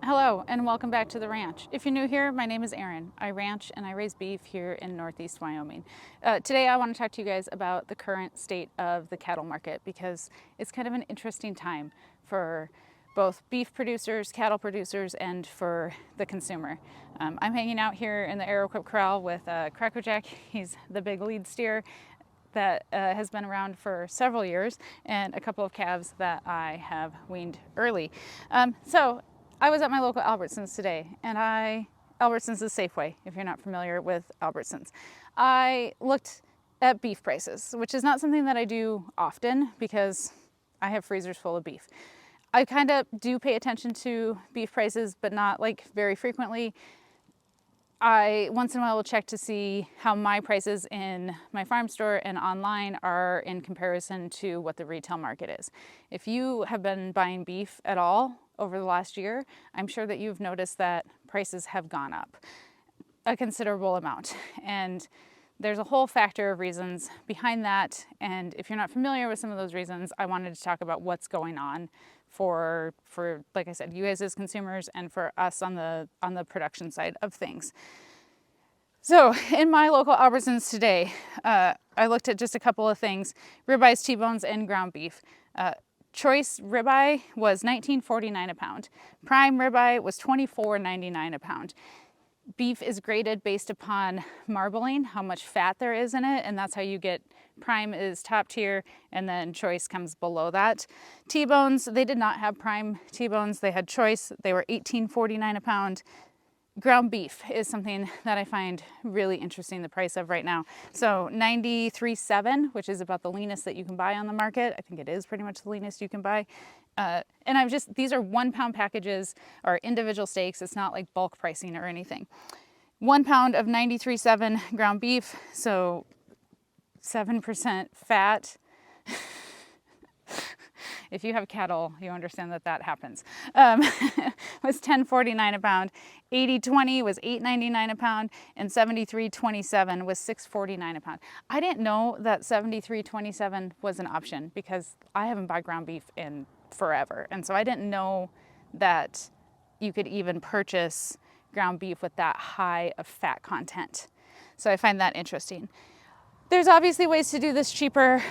Hello and welcome back to the ranch. If you're new here, my name is Erin. I ranch and I raise beef here in Northeast Wyoming. Today I want to talk to you guys about the current state of the cattle market because it's kind of an interesting time for both beef producers, cattle producers, and for the consumer. I'm hanging out here in the Arrowquip corral with Crackerjack. He's the big lead steer that has been around for several years, and a couple of calves that I have weaned early. So I was at my local Albertsons today, and Albertsons is Safeway, if you're not familiar with Albertsons. I looked at beef prices, which is not something that I do often because I have freezers full of beef. I kind of do pay attention to beef prices, but not like very frequently. I once in a while will check to see how my prices in my farm store and online are in comparison to what the retail market is. If you have been buying beef at all over the last year, I'm sure that you've noticed that prices have gone up a considerable amount. And there's a whole factor of reasons behind that. And if you're not familiar with some of those reasons, I wanted to talk about what's going on for like I said, you guys as consumers and for us on the production side of things. So in my local Albertsons today, I looked at just a couple of things: ribeyes, T-bones, and ground beef. Choice ribeye was $19.49 a pound. Prime ribeye was $24.99 a pound. Beef is graded based upon marbling, how much fat there is in it, and that's how you get prime is top tier, and then choice comes below that. T-bones, they did not have prime T-bones, they had choice. They were $18.49 a pound. Ground beef is something that I find really interesting, the price of right now. So $93.7, which is about the leanest that you can buy on the market. I think it is pretty much the leanest you can buy. And these are 1 pound packages or individual steaks. It's not like bulk pricing or anything. 1 pound of 93.7 ground beef, so 7% fat. If you have cattle, you understand that that happens. Was $10.49 a pound. 80-20 was $8.99 a pound, and 73.27 was $6.49 a pound. I didn't know that 73.27 was an option because I haven't bought ground beef in forever, and so I didn't know that you could even purchase ground beef with that high of fat content. So I find that interesting. There's obviously ways to do this cheaper.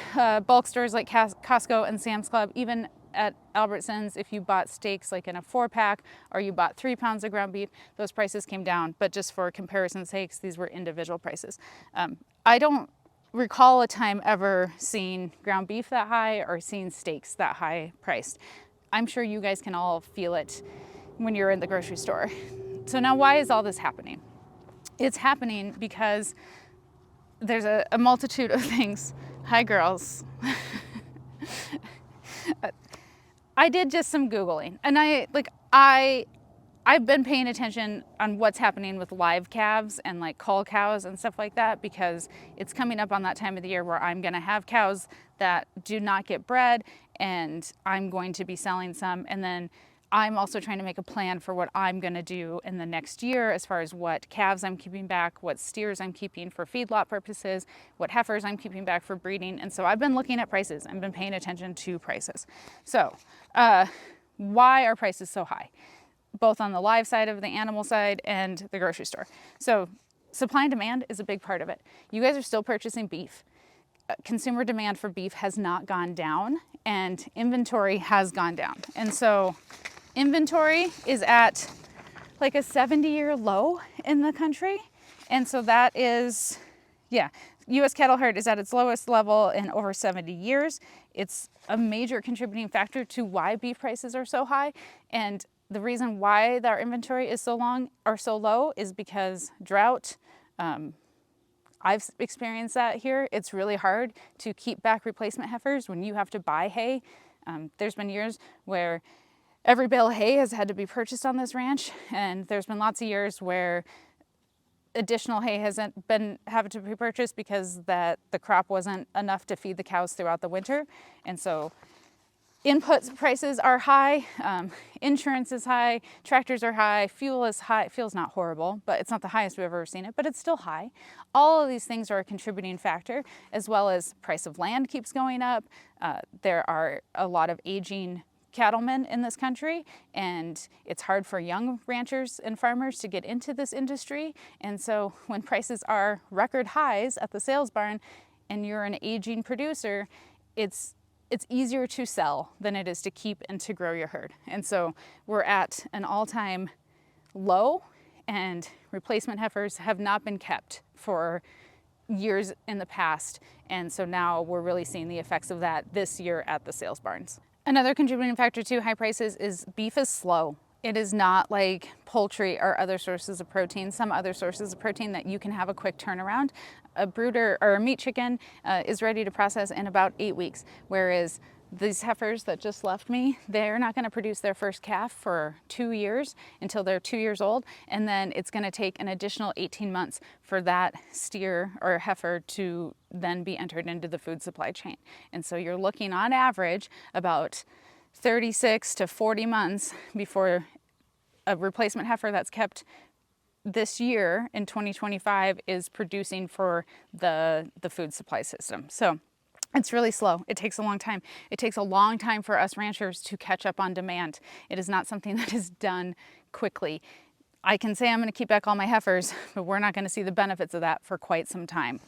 Bulk stores like Costco and Sam's Club, even at Albertsons, if you bought steaks like in a 4-pack or you bought 3 pounds of ground beef, those prices came down. But just for comparison's sakes, these were individual prices. I don't recall a time ever seeing ground beef that high or seeing steaks that high priced. I'm sure you guys can all feel it when you're in the grocery store. So now why is all this happening? It's happening because there's a multitude of things. Hi, girls. I did just some Googling, and I've been paying attention on what's happening with live calves and like cull cows and stuff like that because it's coming up on that time of the year where I'm going to have cows that do not get bred, and I'm going to be selling some, and then I'm also trying to make a plan for what I'm going to do in the next year as far as what calves I'm keeping back, what steers I'm keeping for feedlot purposes, what heifers I'm keeping back for breeding. And so I've been looking at prices. I've been paying attention to prices. So why are prices so high? Both on the live side of the animal side and the grocery store. So supply and demand is a big part of it. You guys are still purchasing beef. Consumer demand for beef has not gone down, and inventory has gone down. And so inventory is at like a 70-year low in the country. And so that is, U.S. cattle herd is at its lowest level in over 70 years. It's a major contributing factor to why beef prices are so high. And the reason why our inventory is so low is because drought. I've experienced that here. It's really hard to keep back replacement heifers when you have to buy hay. There's been years where every bale of hay has had to be purchased on this ranch, and there's been lots of years where additional hay hasn't been having to be purchased because the crop wasn't enough to feed the cows throughout the winter. And so input prices are high, insurance is high, tractors are high, fuel is high. Fuel's not horrible, but it's not the highest we've ever seen it, but it's still high. All of these things are a contributing factor, as well as price of land keeps going up. There are a lot of aging cattlemen in this country, and it's hard for young ranchers and farmers to get into this industry. And so when prices are record highs at the sales barn and you're an aging producer, it's easier to sell than it is to keep and to grow your herd. And so we're at an all-time low, and replacement heifers have not been kept for years in the past. And so now we're really seeing the effects of that this year at the sales barns. Another contributing factor to high prices is beef is slow. It is not like poultry or other sources of protein, some other sources of protein that you can have a quick turnaround. A brooder or a meat chicken is ready to process in about 8 weeks, whereas these heifers that just left me, they're not going to produce their first calf for 2 years until they're 2 years old, and then it's going to take an additional 18 months for that steer or heifer to then be entered into the food supply chain. And so you're looking on average about 36 to 40 months before a replacement heifer that's kept this year in 2025 is producing for the food supply system. So it's really slow. It takes a long time. It takes a long time for us ranchers to catch up on demand. It is not something that is done quickly. I can say I'm going to keep back all my heifers, but we're not going to see the benefits of that for quite some time.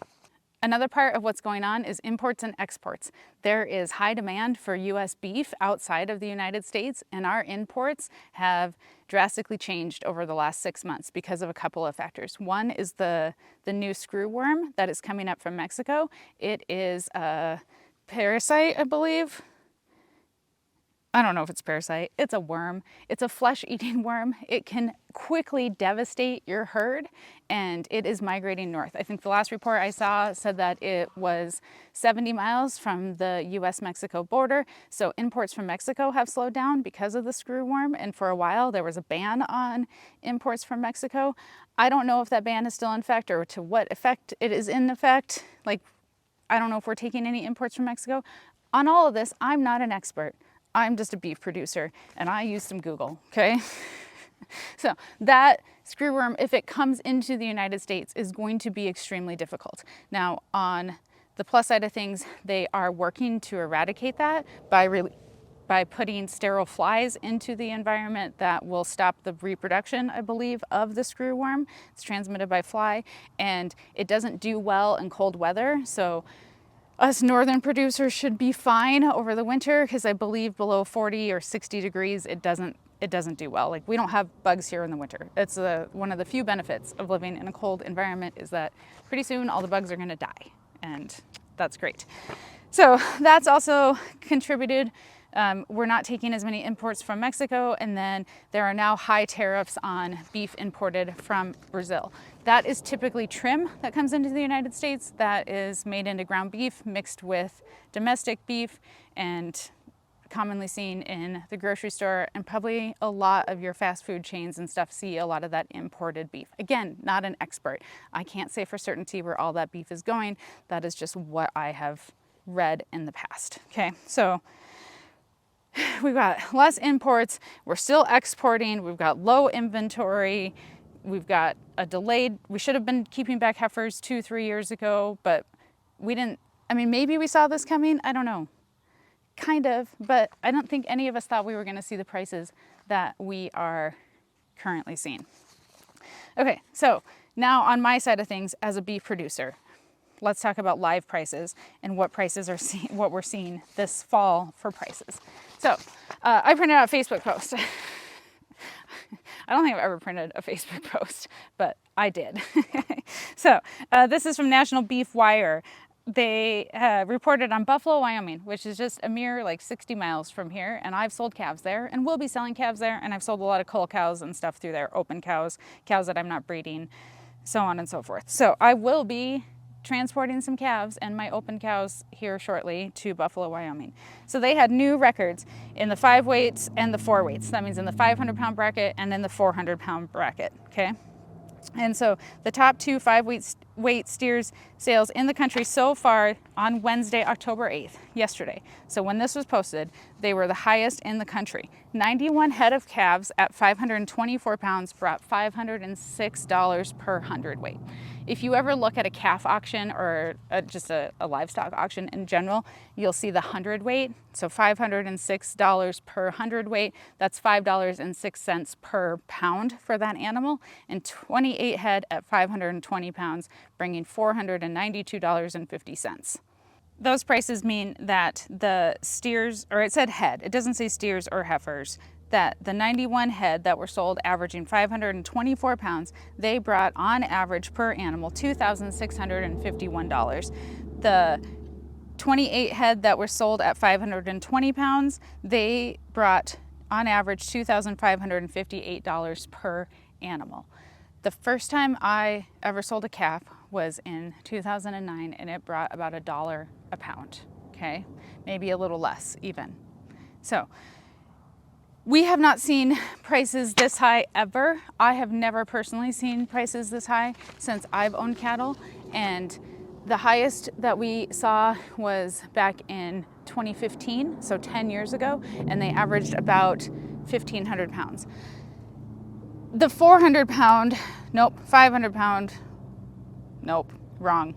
Another part of what's going on is imports and exports. There is high demand for U.S. beef outside of the United States, and our imports have drastically changed over the last 6 months because of a couple of factors. One is the new screwworm that is coming up from Mexico. It is a parasite, I believe. I don't know if it's a parasite. It's a worm. It's a flesh-eating worm. It can quickly devastate your herd, and it is migrating north. I think the last report I saw said that it was 70 miles from the US-Mexico border. So imports from Mexico have slowed down because of the screwworm, and for a while there was a ban on imports from Mexico. I don't know if that ban is still in effect or to what effect it is in effect. Like, I don't know if we're taking any imports from Mexico. On all of this, I'm not an expert. I'm just a beef producer, and I use some Google, okay? So that screwworm, if it comes into the United States, is going to be extremely difficult. Now, on the plus side of things, they are working to eradicate that by putting sterile flies into the environment that will stop the reproduction, I believe, of the screwworm. It's transmitted by fly, and it doesn't do well in cold weather. So us northern producers should be fine over the winter, because I believe below 40 or 60 degrees, it doesn't do well. Like, we don't have bugs here in the winter. It's one of the few benefits of living in a cold environment, is that pretty soon all the bugs are going to die, and that's great. So that's also contributed. We're not taking as many imports from Mexico, and then there are now high tariffs on beef imported from Brazil. That is typically trim that comes into the United States that is made into ground beef mixed with domestic beef, and commonly seen in the grocery store, and probably a lot of your fast food chains and stuff see a lot of that imported beef. Again, not an expert. I can't say for certainty where all that beef is going. That is just what I have read in the past. Okay, so we've got less imports, we're still exporting, we've got low inventory, we've got a delayed, we should have been keeping back heifers 2-3 years ago, but we didn't. I mean, maybe we saw this coming, I don't know. Kind of, but I don't think any of us thought we were going to see the prices that we are currently seeing. Okay, so now on my side of things as a beef producer, let's talk about live prices and what prices are what we're seeing this fall for prices. So I printed out a Facebook post. I don't think I've ever printed a Facebook post, but I did. So this is from National Beef Wire. They reported on Buffalo, Wyoming, which is just a mere like 60 miles from here, and I've sold calves there and will be selling calves there, and I've sold a lot of cull cows and stuff through there, open cows, cows that I'm not breeding, so on and so forth. So I will be transporting some calves and my open cows here shortly to Buffalo, Wyoming. So they had new records in the 5 weights and the 4 weights. That means in the 500-pound bracket and in the 400-pound bracket, okay? And so the top 2 5 weight steers sales in the country so far on Wednesday, October 8th, yesterday. So when this was posted, they were the highest in the country. 91 head of calves at 524 pounds brought $506 per hundredweight. If you ever look at a calf auction or just a livestock auction in general, you'll see the hundredweight. So $506 per hundredweight, that's $5.06 per pound for that animal, and 28 head at 520 pounds, bringing $492.50. Those prices mean that the steers, or it said head, it doesn't say steers or heifers, that the 91 head that were sold averaging 524 pounds, they brought on average per animal $2,651. The 28 head that were sold at 520 pounds, they brought on average $2,558 per animal. The first time I ever sold a calf was in 2009, and it brought about $1 a pound, okay? Maybe a little less even. So we have not seen prices this high ever. I have never personally seen prices this high since I've owned cattle, and the highest that we saw was back in 2015, so 10 years ago, and they averaged about 1,500 pounds. The 500 pound, nope, wrong.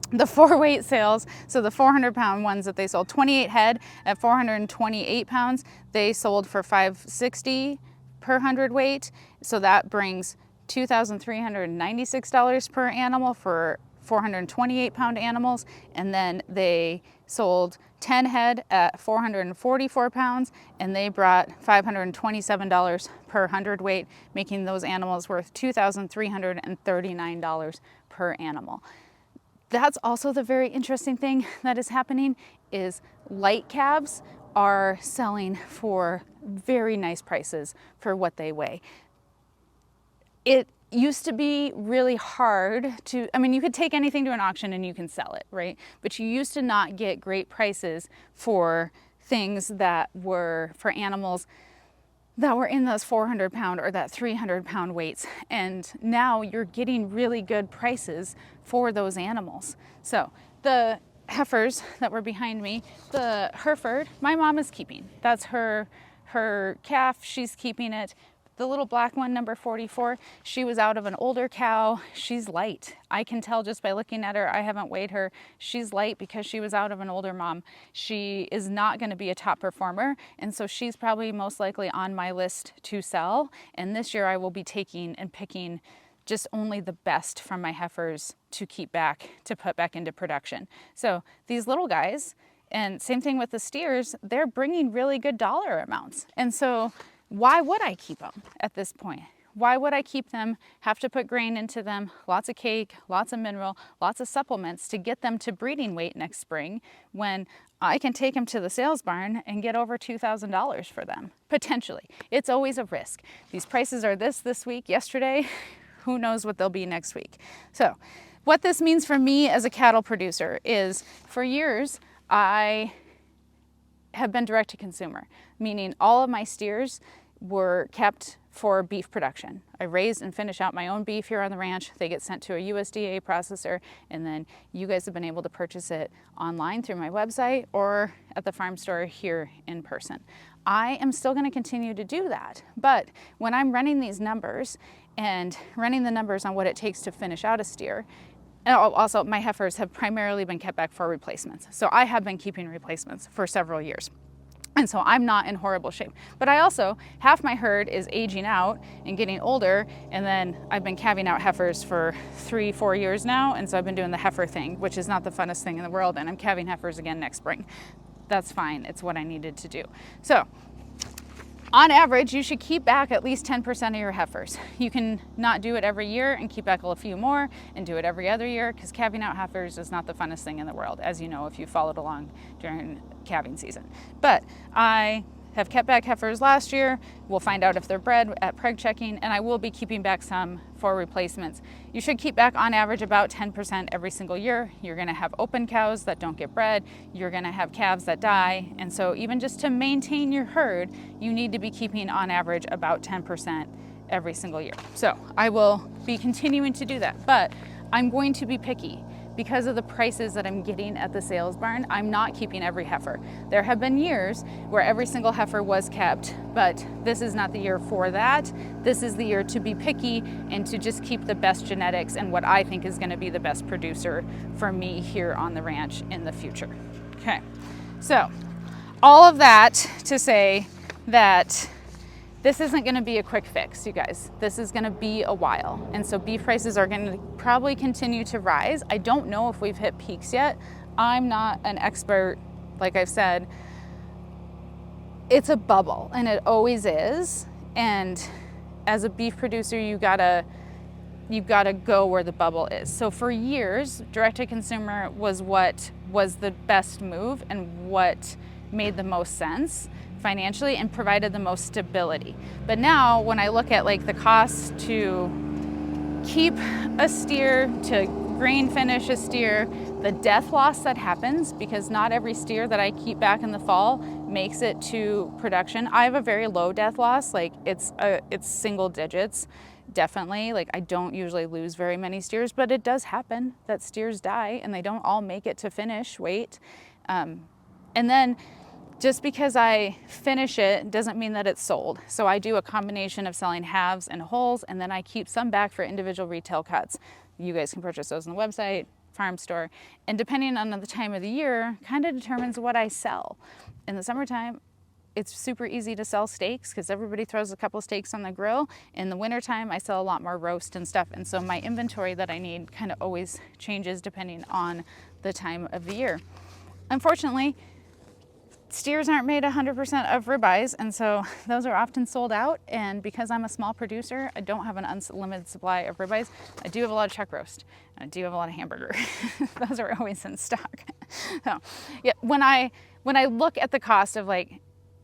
The 4-weight sales, so the 400 pound ones that they sold, 28 head at 428 pounds, they sold for $560 per hundredweight. So that brings $2,396 per animal for 428 pound animals. And then they sold 10 head at 444 pounds, and they brought $527 per hundredweight, making those animals worth $2,339 per animal. That's also the very interesting thing that is happening is light calves are selling for very nice prices for what they weigh. It used to be really hard to, you could take anything to an auction and you can sell it, right? But you used to not get great prices for things that were for animals that were in those 400 pound or that 300 pound weights. And now you're getting really good prices for those animals. So the heifers that were behind me, the Hereford, my mom is keeping. That's her calf, she's keeping it. The little black one, number 44, she was out of an older cow. She's light. I can tell just by looking at her. I haven't weighed her. She's light because she was out of an older mom. She is not going to be a top performer, and so she's probably most likely on my list to sell. And this year I will be taking and picking just only the best from my heifers to keep back, to put back into production. So these little guys, and same thing with the steers, they're bringing really good dollar amounts. And so why would I keep them at this point? Why would I keep them, have to put grain into them, lots of cake, lots of mineral, lots of supplements to get them to breeding weight next spring when I can take them to the sales barn and get over $2,000 for them, potentially. It's always a risk. These prices are this week, yesterday, who knows what they'll be next week. So what this means for me as a cattle producer is for years, I have been direct to consumer, meaning all of my steers were kept for beef production. I raise and finish out my own beef here on the ranch. They get sent to a USDA processor, and then you guys have been able to purchase it online through my website or at the farm store here in person. I am still going to continue to do that, but when I'm running these numbers and running the numbers on what it takes to finish out a steer, and also my heifers have primarily been kept back for replacements. So I have been keeping replacements for several years. And so I'm not in horrible shape. But I also, half my herd is aging out and getting older, and then I've been calving out heifers for 3-4 years now, and so I've been doing the heifer thing, which is not the funnest thing in the world, and I'm calving heifers again next spring. That's fine, it's what I needed to do. So, on average, you should keep back at least 10% of your heifers. You can not do it every year and keep back a few more and do it every other year, because calving out heifers is not the funnest thing in the world, as you know if you followed along during calving season. But I have kept back heifers last year. We'll find out if they're bred at preg checking, and I will be keeping back some for replacements. You should keep back on average about 10% every single year. You're gonna have open cows that don't get bred. You're gonna have calves that die. And so even just to maintain your herd, you need to be keeping on average about 10% every single year. So I will be continuing to do that. But I'm going to be picky because of the prices that I'm getting at the sales barn. I'm not keeping every heifer. There have been years where every single heifer was kept, but this is not the year for that. This is the year to be picky and to just keep the best genetics and what I think is going to be the best producer for me here on the ranch in the future. Okay, so all of that to say that this isn't going to be a quick fix, you guys. This is going to be a while. And so beef prices are going to probably continue to rise. I don't know if we've hit peaks yet. I'm not an expert. Like I've said, it's a bubble and it always is. And as a beef producer, you gotta go where the bubble is. So for years, direct to consumer was what was the best move and what made the most sense financially and provided the most stability. But now when I look at like the cost to keep a steer, to grain finish a steer, the death loss that happens because not every steer that I keep back in the fall makes it to production. I have a very low death loss, like it's single digits, definitely. Like I don't usually lose very many steers, but it does happen that steers die and they don't all make it to finish weight. And then just because I finish it doesn't mean that it's sold. So I do a combination of selling halves and wholes, and then I keep some back for individual retail cuts. You guys can purchase those on the website, farm store, and depending on the time of the year, kind of determines what I sell. In the summertime, it's super easy to sell steaks because everybody throws a couple steaks on the grill. In the wintertime, I sell a lot more roast and stuff, and so my inventory that I need kind of always changes depending on the time of the year. Unfortunately, steers aren't made 100% of ribeyes, and so those are often sold out. And because I'm a small producer, I don't have an unlimited supply of ribeyes. I do have a lot of chuck roast, and I do have a lot of hamburger. Those are always in stock. So, yeah, when I look at the cost of like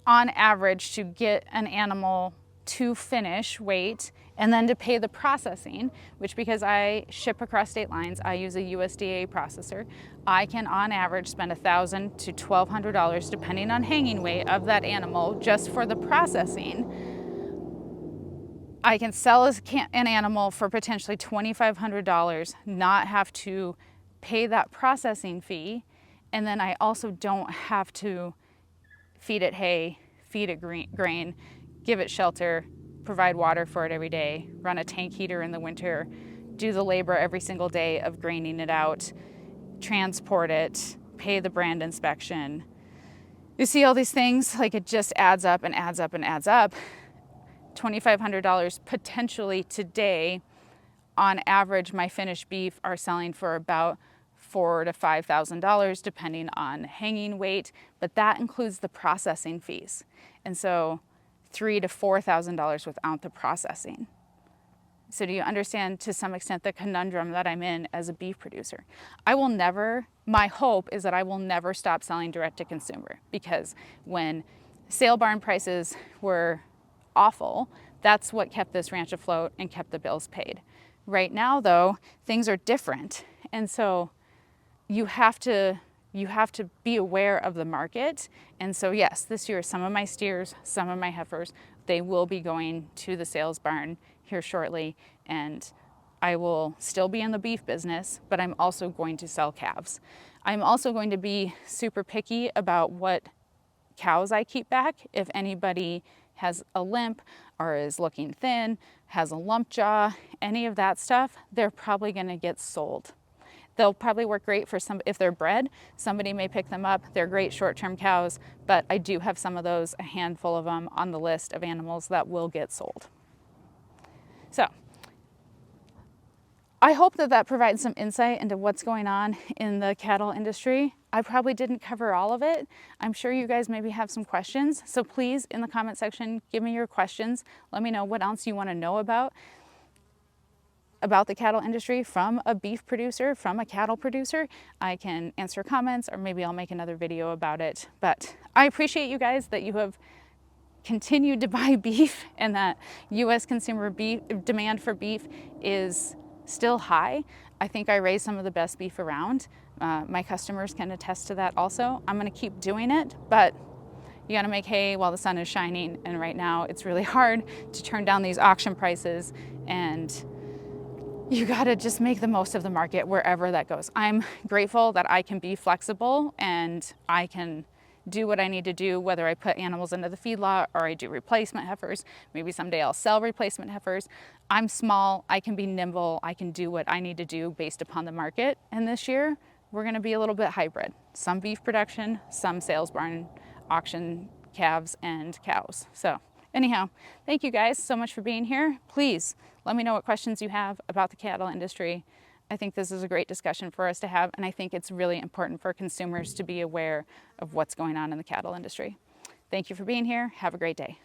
on average to get an animal to finish weight and then to pay the processing, which because I ship across state lines, I use a USDA processor. I can on average spend $1,000 to $1,200 depending on hanging weight of that animal just for the processing. I can sell an animal for potentially $2,500, not have to pay that processing fee, and then I also don't have to feed it hay, feed it grain, give it shelter, provide water for it every day, run a tank heater in the winter, do the labor every single day of graining it out, transport it, pay the brand inspection. You see all these things, like it just adds up and adds up and adds up. $2,500 potentially today, on average, my finished beef are selling for about $4,000 to $5,000 depending on hanging weight, but that includes the processing fees. And so $3,000 to $4,000 without the processing. So do you understand to some extent the conundrum that I'm in as a beef producer? My hope is that I will never stop selling direct to consumer, because when sale barn prices were awful, that's what kept this ranch afloat and kept the bills paid. Right now though, things are different. And so you have to be aware of the market. And so yes, this year, some of my steers, some of my heifers, they will be going to the sales barn here shortly. And I will still be in the beef business, but I'm also going to sell calves. I'm also going to be super picky about what cows I keep back. If anybody has a limp or is looking thin, has a lump jaw, any of that stuff, they're probably going to get sold. They'll probably work great for if they're bred, somebody may pick them up. They're great short-term cows, but I do have some of those, a handful of them on the list of animals that will get sold. So I hope that provides some insight into what's going on in the cattle industry. I probably didn't cover all of it. I'm sure you guys maybe have some questions. So please, in the comment section, give me your questions. Let me know what else you want to know about the cattle industry from a beef producer, from a cattle producer. I can answer comments, or maybe I'll make another video about it. But I appreciate you guys that you have continued to buy beef, and that U.S. consumer beef demand for beef is still high. I think I raise some of the best beef around. My customers can attest to that also. I'm gonna keep doing it, but you gotta make hay while the sun is shining, and right now it's really hard to turn down these auction prices and you gotta just make the most of the market wherever that goes. I'm grateful that I can be flexible and I can do what I need to do, whether I put animals into the feedlot or I do replacement heifers. Maybe someday I'll sell replacement heifers. I'm small, I can be nimble, I can do what I need to do based upon the market. And this year, we're gonna be a little bit hybrid. Some beef production, some sales barn, auction calves and cows. So anyhow, thank you guys so much for being here. Please let me know what questions you have about the cattle industry. I think this is a great discussion for us to have, and I think it's really important for consumers to be aware of what's going on in the cattle industry. Thank you for being here. Have a great day.